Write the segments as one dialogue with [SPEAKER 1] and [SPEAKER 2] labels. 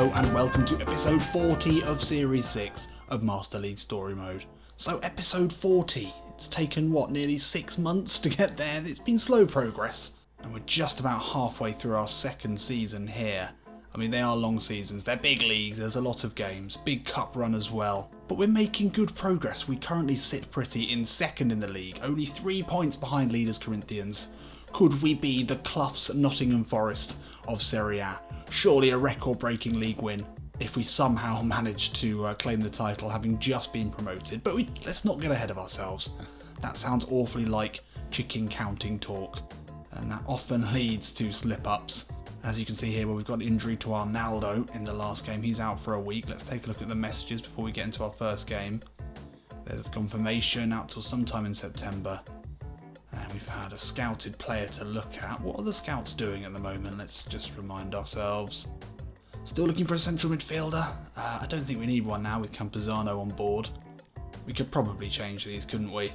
[SPEAKER 1] Hello and welcome to episode 40 of Series 6 of Master League Story Mode. So episode 40, it's taken nearly 6 months to get there. It's been slow progress and we're just about halfway through our second season here. I mean, they are long seasons, they're big leagues, there's a lot of games, big cup run as well. But we're making good progress. We currently sit pretty in second in the league, only 3 points behind leaders Corinthians. Could we be the Clough's Nottingham Forest of Serie A? Surely a record-breaking league win if we somehow manage to claim the title having just been promoted. But let's not get ahead of ourselves. That sounds awfully like chicken counting talk, and that often leads to slip-ups. As you can see here, we've got an injury to Arnaldo in the last game. He's out for a week. Let's take a look at the messages before we get into our first game. There's the confirmation out till sometime in September. And we've had a scouted player to look at. What are the scouts doing at the moment? Let's just remind ourselves. Still looking for a central midfielder. I don't think we need one now with Campuzano on board. We could probably change these, couldn't we?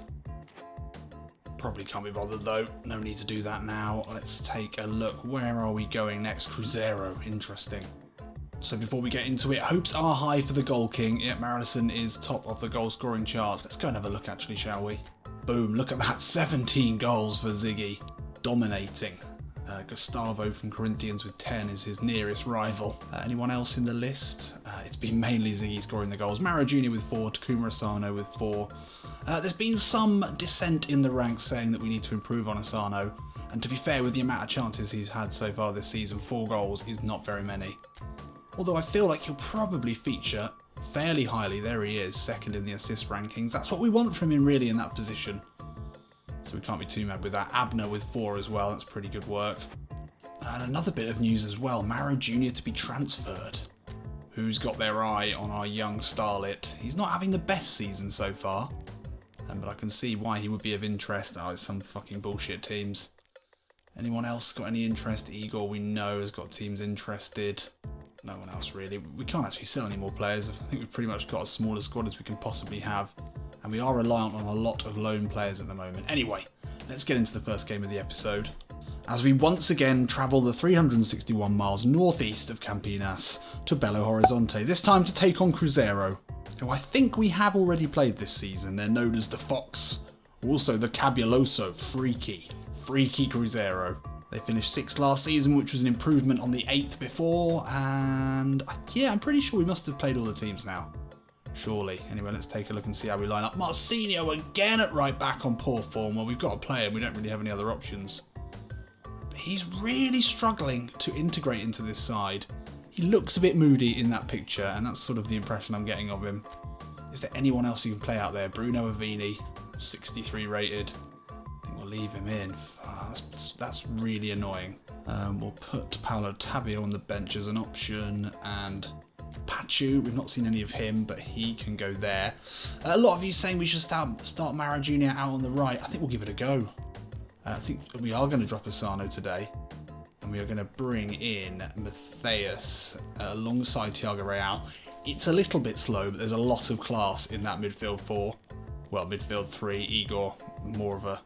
[SPEAKER 1] Probably can't be bothered though. No need to do that now. Let's take a look. Where are we going next? Cruzeiro. Interesting. So before we get into it, hopes are high for the Goal King. Yeah, MLSM is top of the goal scoring charts. Let's go and have a look actually, shall we? Boom, look at that, 17 goals for Ziggy. Dominating. Gustavo from Corinthians with 10 is his nearest rival. Anyone else in the list? It's been mainly Ziggy scoring the goals. Mara Jr. with 4, Takuma Asano with 4. There's been some dissent in the ranks saying that we need to improve on Asano. And to be fair, with the amount of chances he's had so far this season, 4 goals is not very many. Although I feel like he'll probably feature fairly highly. There he is, second in the assist rankings. That's what we want from him really in that position. So we can't be too mad with that. Abner with 4 as well, that's pretty good work. And another bit of news as well, Mara Jr. to be transferred. Who's got their eye on our young starlet? He's not having the best season so far. But I can see why he would be of interest. Oh, it's some fucking bullshit teams. Anyone else got any interest? Igor, we know, has got teams interested. No one else really. We can't actually sell any more players. I think we've pretty much got as small a squad as we can possibly have. And we are reliant on a lot of loan players at the moment. Anyway, let's get into the first game of the episode. As we once again travel the 361 miles northeast of Campinas to Belo Horizonte. This time to take on Cruzeiro, who I think we have already played this season. They're known as the Fox. Also the Cabuloso, Freaky Cruzeiro. They finished 6th last season, which was an improvement on the 8th before, and yeah, I'm pretty sure we must have played all the teams now. Surely. Anyway, let's take a look and see how we line up. Marcinho again at right back on poor form. Well, we've got a player and we don't really have any other options. But he's really struggling to integrate into this side. He looks a bit moody in that picture, and that's sort of the impression I'm getting of him. Is there anyone else you can play out there? Bruno Avini, 63 rated. We'll leave him in. That's really annoying. We'll put Paulo Tavio on the bench as an option, and Pachu, we've not seen any of him, but he can go there. A lot of you saying we should start Mara Jr. out on the right. I think we'll give it a go. I think we are going to drop Asano today, and we are going to bring in Matthias alongside Thiago Real. It's a little bit slow, but there's a lot of class in that midfield 4. Well, midfield 3, Igor, more of a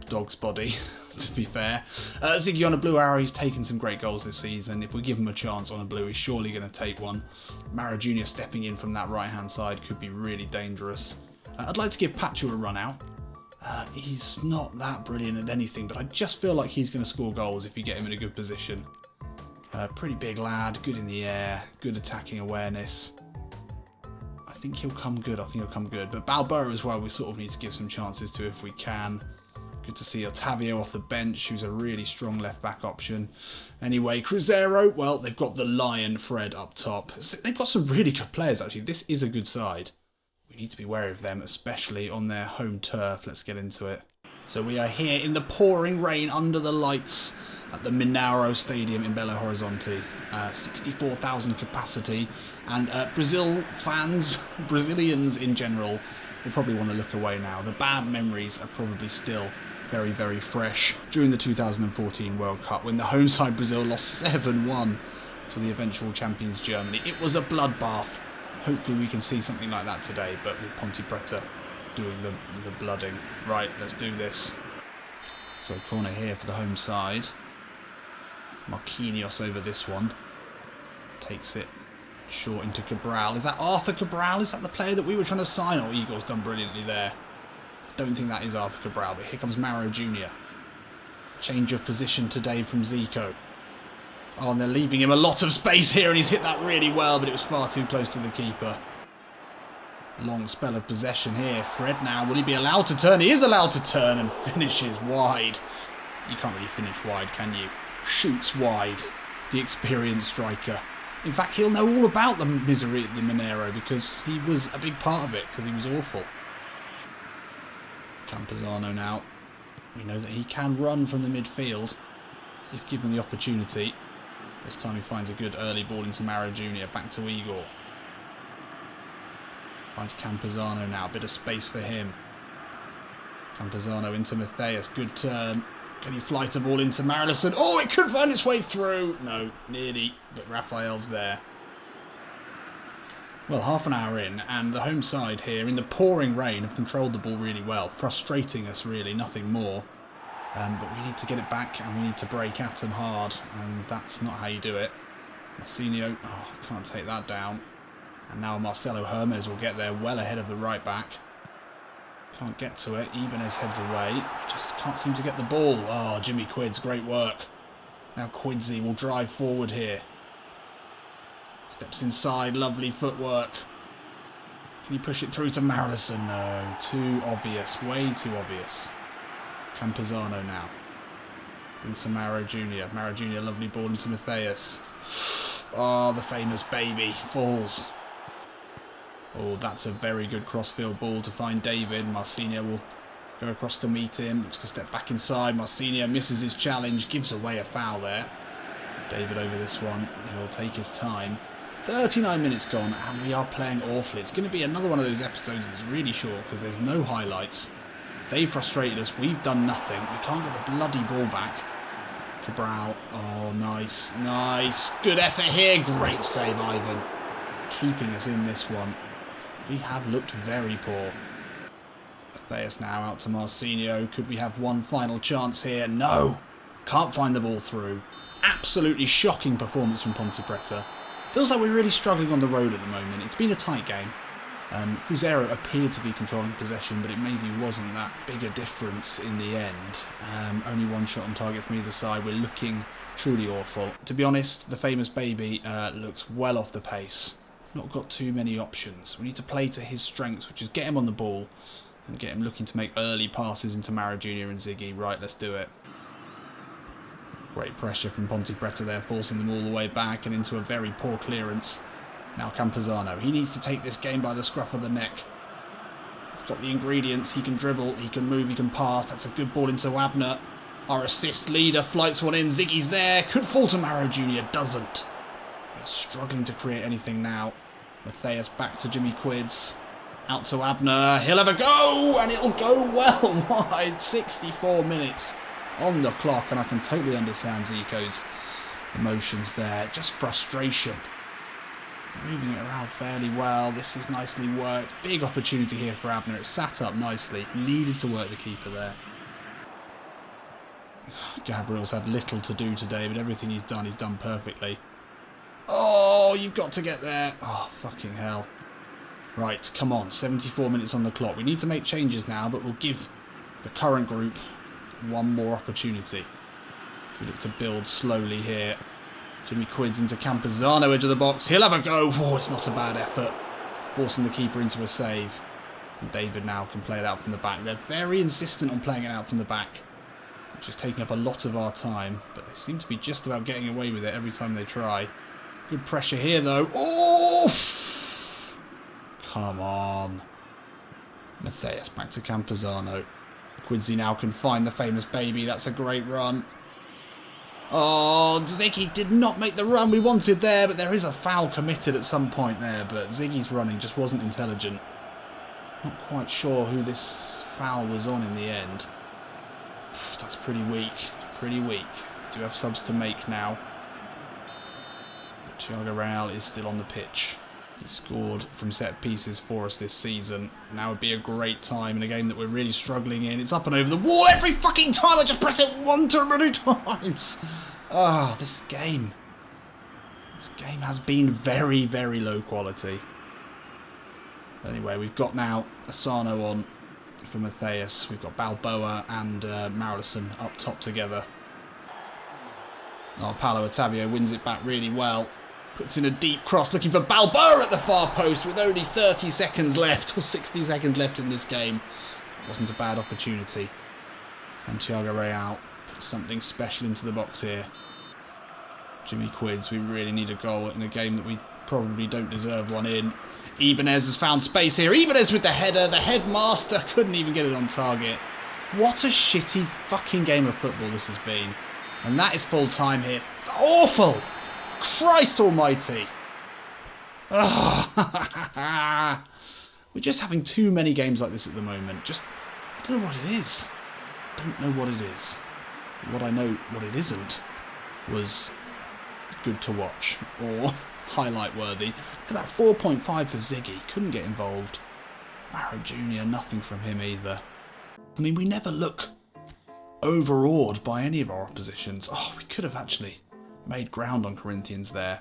[SPEAKER 1] dog's body, to be fair. Ziggy on a blue arrow, he's taken some great goals this season. If we give him a chance on a blue, he's surely going to take one. Mara Jr. stepping in from that right-hand side could be really dangerous. I'd like to give Pachu a run out. He's not that brilliant at anything, but I just feel like he's going to score goals if you get him in a good position. Pretty big lad, good in the air, good attacking awareness. I think he'll come good, But Balboa as well, we sort of need to give some chances to if we can. Good to see Otavio off the bench, who's a really strong left-back option. Anyway, Cruzeiro, well, they've got the Lion Fred up top. They've got some really good players, actually. This is a good side. We need to be wary of them, especially on their home turf. Let's get into it. So we are here in the pouring rain under the lights at the Mineirão Stadium in Belo Horizonte. 64,000 capacity. And Brazilians in general, will probably want to look away now. The bad memories are probably still very, very fresh during the 2014 World Cup when the home side Brazil lost 7-1 to the eventual champions Germany. It was a bloodbath. Hopefully we can see something like that today, but with Ponte Preta doing the blooding. Right, let's do this. So corner here for the home side. Marquinhos over this one. Takes it short into Cabral. Is that Arthur Cabral? Is that the player that we were trying to sign? Oh, Igor's done brilliantly there. I don't think that is Arthur Cabral, but here comes Maro Jr. Change of position today from Zico. Oh, and they're leaving him a lot of space here, and he's hit that really well, but it was far too close to the keeper. Long spell of possession here. Fred now, will he be allowed to turn? He is allowed to turn and finishes wide. You can't really finish wide, can you? Shoots wide. The experienced striker. In fact, he'll know all about the misery at the Mineiro because he was a big part of it, because he was awful. Campuzano now. We know that he can run from the midfield if given the opportunity. This time he finds a good early ball into Maro Jr. Back to Igor. Finds Campuzano now. A bit of space for him. Campuzano into Matthias. Good turn. Can he flight a ball into MLSM? Oh, it could find its way through. No, nearly. But Raphael's there. Well, half an hour in, and the home side here, in the pouring rain, have controlled the ball really well. Frustrating us, really, nothing more. But we need to get it back, and we need to break at them hard. And that's not how you do it. Marcinho, oh, can't take that down. And now Marcelo Hermes will get there well ahead of the right back. Can't get to it. Ibanez heads away. Just can't seem to get the ball. Oh, Jimmy Quids, great work. Now Quidzy will drive forward here. Steps inside, lovely footwork. Can you push it through to MLSM? No, too obvious, way too obvious. Campuzano now. Into Maro Jr. Maro Jr. lovely ball into Matthias. Oh, the famous baby falls. Oh, that's a very good crossfield ball to find David. Marcinho will go across to meet him. Looks to step back inside. Marcinho misses his challenge. Gives away a foul there. David over this one. He'll take his time. 39 minutes gone and we are playing awfully. It's going to be another one of those episodes that's really short because there's no highlights. They frustrated us. We've done nothing. We can't get the bloody ball back. Cabral. Oh, nice. Nice. Good effort here. Great save, Ivan. Keeping us in this one. We have looked very poor. Matthias now out to Marcinho. Could we have one final chance here? No. Can't find the ball through. Absolutely shocking performance from Ponte Preta. Feels like we're really struggling on the road at the moment. It's been a tight game. Cruzeiro appeared to be controlling possession, but it maybe wasn't that big a difference in the end. Only one shot on target from either side. We're looking truly awful. To be honest, the famous baby looks well off the pace. Not got too many options. We need to play to his strengths, which is get him on the ball and get him looking to make early passes into Maro Jr. and Ziggy. Right, let's do it. Great pressure from Ponte Preta there, forcing them all the way back and into a very poor clearance. Now Campuzano. He needs to take this game by the scruff of the neck. He's got the ingredients. He can dribble, he can move, he can pass. That's a good ball into Abner. Our assist leader flights one in. Ziggy's there. Could fall to Maro Jr. Doesn't. We're struggling to create anything now. Matthias back to Jimmy Quids. Out to Abner. He'll have a go, and it'll go well wide. 64 minutes on the clock, and I can totally understand Zico's emotions there. Just frustration. Moving it around fairly well. This is nicely worked. Big opportunity here for Abner. It sat up nicely. Needed to work the keeper there. Gabriel's had little to do today, but everything he's done perfectly. Oh, you've got to get there. Oh, fucking hell. Right, come on. 74 minutes on the clock. We need to make changes now, but we'll give the current group one more opportunity. We look to build slowly here. Jimmy Quids into Campuzano, edge of the box. He'll have a go. Oh, it's not a bad effort. Forcing the keeper into a save. And David now can play it out from the back. They're very insistent on playing it out from the back, which is taking up a lot of our time. But they seem to be just about getting away with it every time they try. Good pressure here, though. Oh! Come on. Matthias back to Campuzano. Quincy now can find the famous baby. That's a great run. Oh, Ziggy did not make the run we wanted there, but there is a foul committed at some point there, but Ziggy's running just wasn't intelligent. Not quite sure who this foul was on in the end. That's pretty weak. Pretty weak. We do have subs to make now. But Thiago Real is still on the pitch. He scored from set pieces for us this season. Now would be a great time in a game that we're really struggling in. It's up and over the wall every fucking time. I just press it one too many times. Ah, this game. This game has been very, very low quality. Anyway, we've got now Asano on for Matthias. We've got Balboa and Marillison up top together. Oh, Paolo Ottavio wins it back really well. Puts in a deep cross looking for Balboa at the far post with only 30 seconds left, or 60 seconds left in this game. Wasn't a bad opportunity. And Thiago Real puts something special into the box here. Jimmy Quids, we really need a goal in a game that we probably don't deserve one in. Ibanez has found space here. Ibanez with the header. The headmaster couldn't even get it on target. What a shitty fucking game of football this has been. And that is full time here. Awful! Christ almighty. We're just having too many games like this at the moment. Just, I don't know what it is. Don't know what it is. What I know, what it isn't, was good to watch or highlight worthy. Look at that 4.5 for Ziggy. Couldn't get involved. Maro Jr., nothing from him either. I mean, we never look overawed by any of our oppositions. Oh, we could have actually made ground on Corinthians there.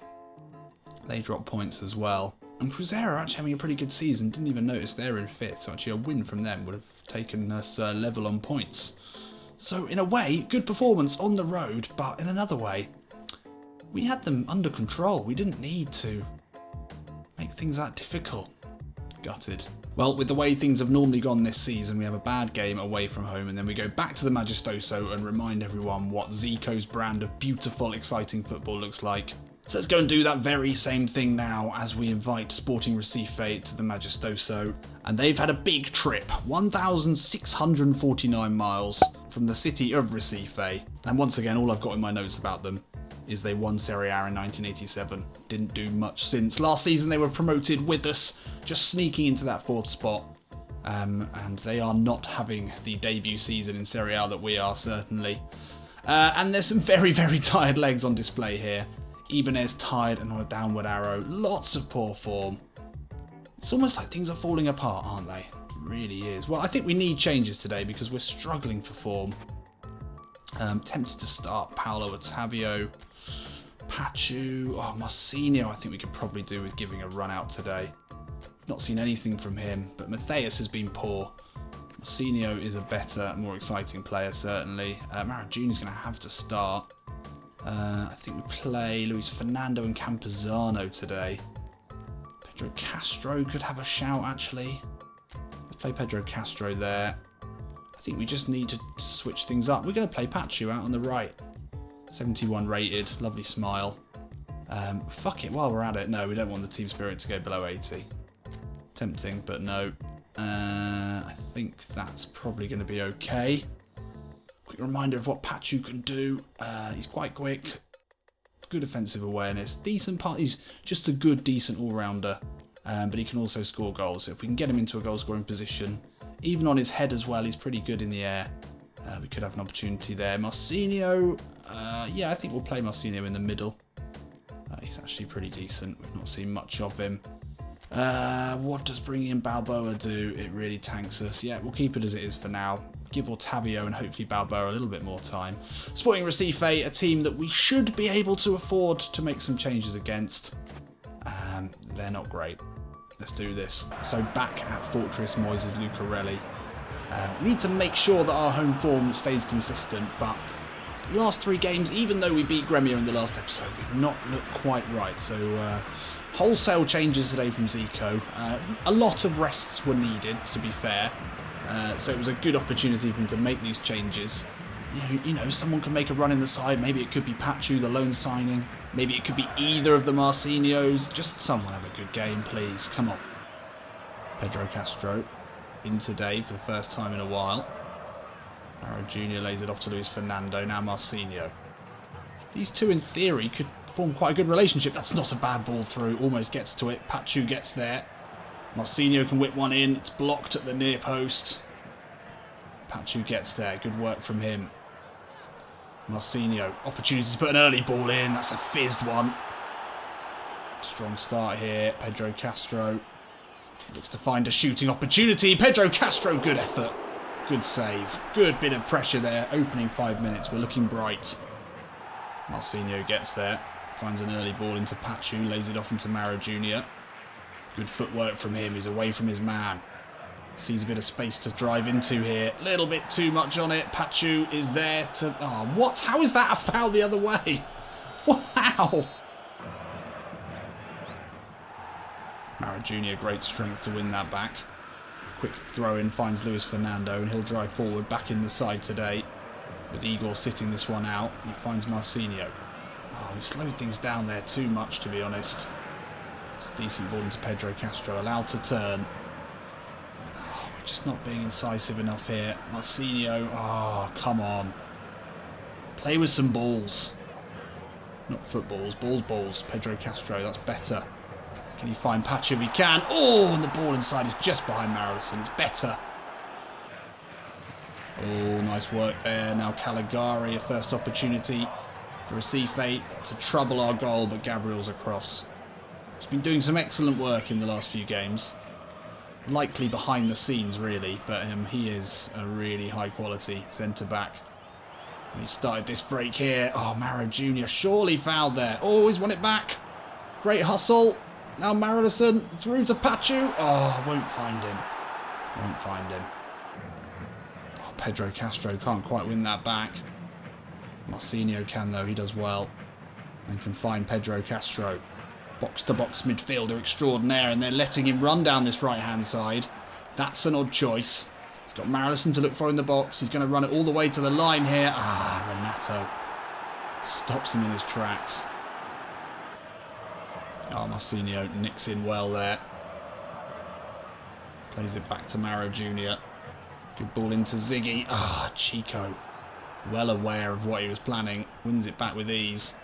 [SPEAKER 1] They dropped points as well. And Cruzeiro are actually having a pretty good season. Didn't even notice they're in fifth. So actually a win from them would have taken us level on points. So in a way, good performance on the road. But in another way, we had them under control. We didn't need to make things that difficult. Gutted. Well, with the way things have normally gone this season, we have a bad game away from home and then we go back to the Majestoso and remind everyone what Zico's brand of beautiful, exciting football looks like. So let's go and do that very same thing now as we invite Sporting Recife to the Majestoso. And they've had a big trip, 1,649 miles from the city of Recife. And once again, all I've got in my notes about them is they won Serie A in 1987. Didn't do much since. Last season they were promoted with us, just sneaking into that fourth spot. And they are not having the debut season in Serie A that we are, certainly. And there's some very, very tired legs on display here. Ibanez tired and on a downward arrow. Lots of poor form. It's almost like things are falling apart, aren't they? It really is. Well, I think we need changes today because we're struggling for form. Tempted to start Paolo Ottavio. Pachu, Marcinho, I think we could probably do with giving a run out today. Not seen anything from him, but Matthias has been poor. Marcinho is a better, more exciting player, certainly. Mara Jr. is going to have to start. I think we play Luis Fernando and Campuzano today. Pedro Castro could have a shout, actually. Let's play Pedro Castro there. I think we just need to switch things up. We're going to play Pachu out on the right. 71 rated, lovely smile. Fuck it, while we're at it. No, we don't want the team spirit to go below 80. Tempting, but no. I think that's probably going to be okay. Quick reminder of what Pachu can do. He's quite quick. Good offensive awareness. Decent part. He's just a good, decent all-rounder. But he can also score goals. So if we can get him into a goal-scoring position, even on his head as well, he's pretty good in the air. We could have an opportunity there. Marcinho. Yeah, I think we'll play Marcinho in the middle. He's actually pretty decent. We've not seen much of him. What does bringing in Balboa do? It really tanks us. Yeah, we'll keep it as it is for now. Give Ottavio and hopefully Balboa a little bit more time. Sporting Recife, a team that we should be able to afford to make some changes against. They're not great. Let's do this. So back at Fortress, Moises Lucarelli. We need to make sure that our home form stays consistent, but the last three games, even though we beat Gremio in the last episode, we've not looked quite right. So wholesale changes today from Zico. A lot of rests were needed, to be fair. So it was a good opportunity for him to make these changes. You know, someone can make a run in the side. Maybe it could be Pachu, the loan signing. Maybe it could be either of the Marcinhos. Just someone have a good game, please. Come on. Pedro Castro in today for the first time in a while. Maro Jr. lays it off to Luis Fernando. Now Marcinho. These two, in theory, could form quite a good relationship. That's not a bad ball through. Almost gets to it. Pachu gets there. Marcinho can whip one in. It's blocked at the near post. Pachu gets there. Good work from him. Marcinho. Opportunity to put an early ball in. That's a fizzed one. Strong start here. Pedro Castro looks to find a shooting opportunity. Pedro Castro, good effort. Good save. Good bit of pressure there. Opening 5 minutes. We're looking bright. Marcinho gets there. Finds an early ball into pt.2, lays it off into Maro Jr. Good footwork from him, he's away from his man. Sees a bit of space to drive into here. A little bit too much on it. pt.2 is there to... Oh, what? How is that a foul the other way? Wow! Maro Jr. great strength to win that back. Quick throw in finds Luis Fernando and he'll drive forward back in the side today. With Igor sitting this one out. He finds Marcinho. Oh, we've slowed things down there too much, to be honest. It's a decent ball into Pedro Castro. Allowed to turn. We're just not being incisive enough here. Marcinho, oh, come on. Play with some balls. Not footballs, balls. Pedro Castro, that's better. Can he find pt.2 if he can? Oh, and the ball inside is just behind MLSM. It's better. Oh, nice work there. Now Caligari, a first opportunity for Recife to trouble our goal, but Gabriel's across. He's been doing some excellent work in the last few games. Likely behind the scenes, really, but he is a really high-quality centre-back. And he started this break here. Oh, Maro Jr. surely fouled there. Oh, he's won it back. Great hustle. Now MLSM through to pt.2. Oh, won't find him. Won't find him. Oh, Pedro Castro can't quite win that back. Marcinho can, though. He does well. And can find Pedro Castro. Box-to-box midfielder extraordinaire, and they're letting him run down this right-hand side. That's an odd choice. He's got MLSM to look for in the box. He's going to run it all the way to the line here. Ah, Renato stops him in his tracks. Oh, Marcinho nicks in well there. Plays it back to Maro Jr. Good ball into Ziggy. Ah, Chico. Well aware of what he was planning. Wins it back with ease.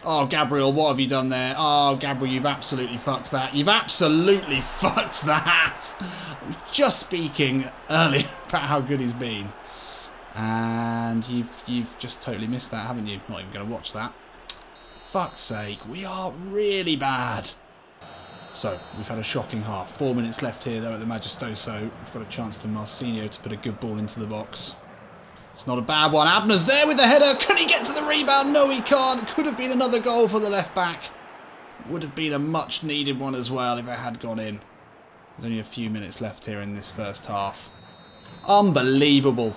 [SPEAKER 1] Oh, Gabriel, what have you done there? Oh, Gabriel, you've absolutely fucked that. You've absolutely fucked that. I was just speaking earlier about how good he's been. And you've just totally missed that, haven't you? Not even going to watch that. Fuck's sake, we are really bad. So, we've had a shocking half. 4 minutes left here, though, at the Majestoso. We've got a chance to Marcinho to put a good ball into the box. It's not a bad one. Abner's there with the header. Can he get to the rebound? No, he can't. Could have been another goal for the left back. Would have been a much needed one as well if it had gone in. There's only a few minutes left here in this first half. Unbelievable.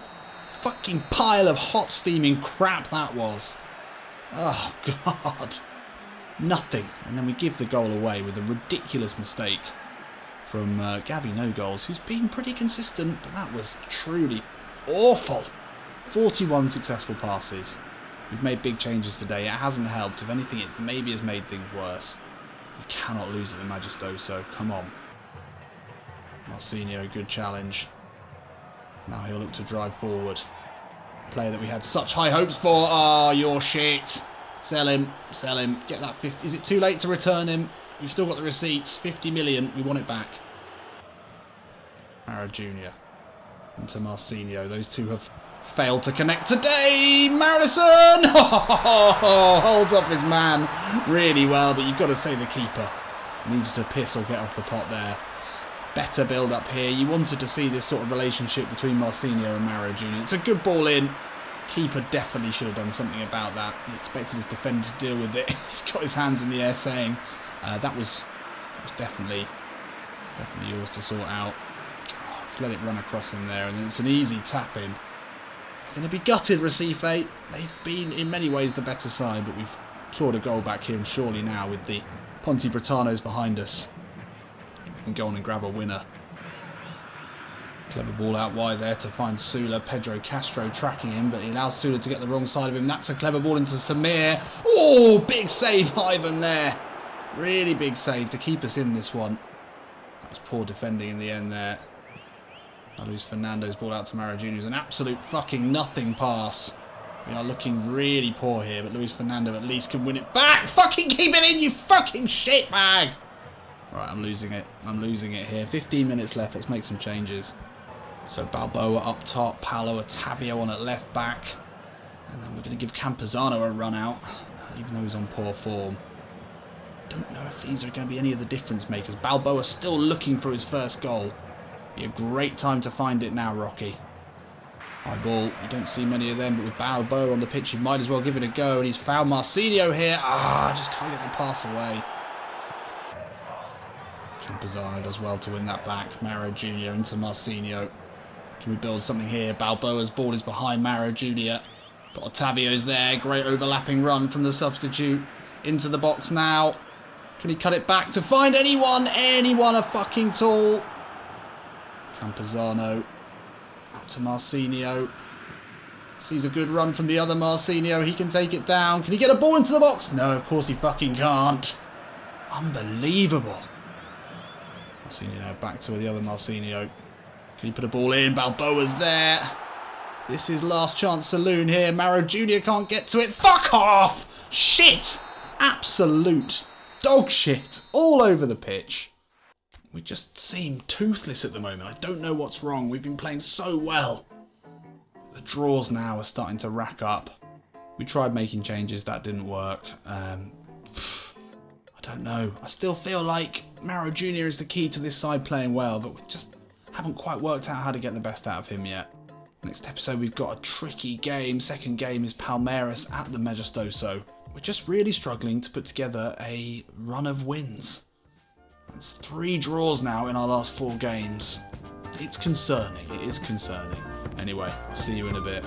[SPEAKER 1] Fucking pile of hot steaming crap that was. Oh, God. Nothing. And then we give the goal away with a ridiculous mistake from Gabby No Goals, who's been pretty consistent, but that was truly awful. 41 successful passes. We've made big changes today. It hasn't helped. If anything, it maybe has made things worse. We cannot lose at the Majestoso. Come on. Marcinho, good challenge. Now he'll look to drive forward. Player that we had such high hopes for. Oh, you're shit. Sell him. Sell him. Get that 50. Is it too late to return him? You've still got the receipts. 50 million. We want it back. Maro Jr. into Marcinho. Those two have failed to connect today. MLSM holds off his man really well, but you've got to say the keeper needs to piss or get off the pot there. Better build up here. You wanted to see this sort of relationship between Marcinho and Maro Jr. It's a good ball in. Keeper definitely should have done something about that. He expected his defender to deal with it. He's got his hands in the air saying that was definitely yours to sort out. Oh, let's let it run across him there, and then it's an easy tap in. Going to be gutted, Recife. They've been in many ways the better side, but we've clawed a goal back here, and surely now with the Ponte Bretanos behind us, we can go on and grab a winner. Clever ball out wide there to find Sula. Pedro Castro tracking him, but he allows Sula to get the wrong side of him. That's a clever ball into Samir. Oh, big save, Ivan, there. Really big save to keep us in this one. That was poor defending in the end there. I lose Fernando's ball out to Maro Jr. It's an absolute fucking nothing pass. We are looking really poor here, but Luis Fernando at least can win it back. Fucking keep it in, you fucking shitbag. Alright, I'm losing it. I'm losing it here. 15 minutes left. Let's make some changes. So Balboa up top, Paolo Ottavio on at left back. And then we're going to give Campuzano a run out, even though he's on poor form. Don't know if these are going to be any of the difference makers. Balboa still looking for his first goal. Be a great time to find it now, Rocky. High ball, you don't see many of them, but with Balboa on the pitch, you might as well give it a go. And he's found Marcinho here. Just can't get the pass away. Campazano does well to win that back. Mauro Jr. into Marcinho. Can we build something here? Balboa's ball is behind Mauro Jr. But Otavio's there. Great overlapping run from the substitute. Into the box now. Can he cut it back to find anyone? Anyone a fucking tall. Campazano. Out to Marcinho. Sees a good run from the other Marcinho. He can take it down. Can he get a ball into the box? No, of course he fucking can't. Unbelievable. Marcinho now back to the other Marcinho. Can he put a ball in? Balboa's there. This is last chance saloon here. Mauro Jr. can't get to it. Fuck off! Shit! Absolute dog shit all over the pitch. We just seem toothless at the moment. I don't know what's wrong. We've been playing so well. The draws now are starting to rack up. We tried making changes. That didn't work. I don't know. I still feel like Mauro Jr. is the key to this side playing well, but we just haven't quite worked out how to get the best out of him yet. Next episode we've got a tricky game. Second game is Palmeiras at the Majestoso. We're just really struggling to put together a run of wins. That's 3 draws now in our last 4 games. It's concerning. It is concerning. Anyway, I'll see you in a bit.